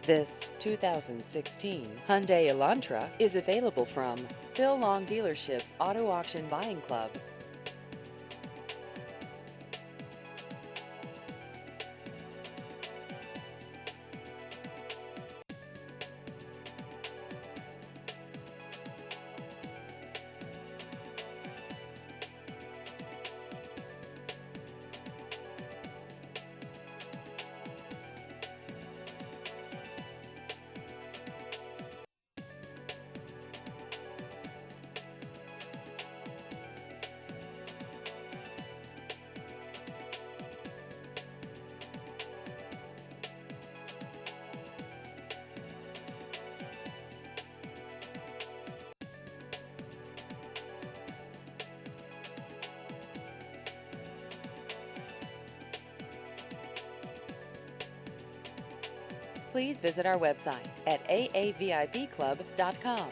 This 2016 Hyundai Elantra is available from Phil Long Dealership's Auto Auction Buying Club. Please visit our website at aavipclub.com.